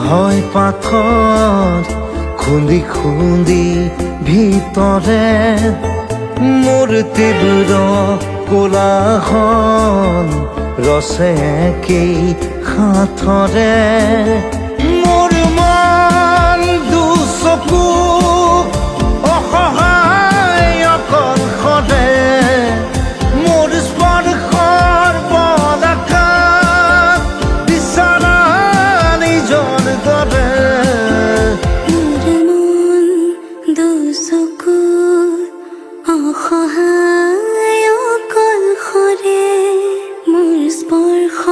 হয় পাথৰ খুন্দি খুন্দি ভিতৰে মোৰ তীব্ৰ কোলাহল ৰচে একেই হাতৰে মোৰ মন দুচকু অসহায় অকলশৰে মোৰ স্পৰ্শৰ বলাকাত বিচৰা নিজৰ দৰে অসহায় অকলশৰে মোৰ স্পৰ্শ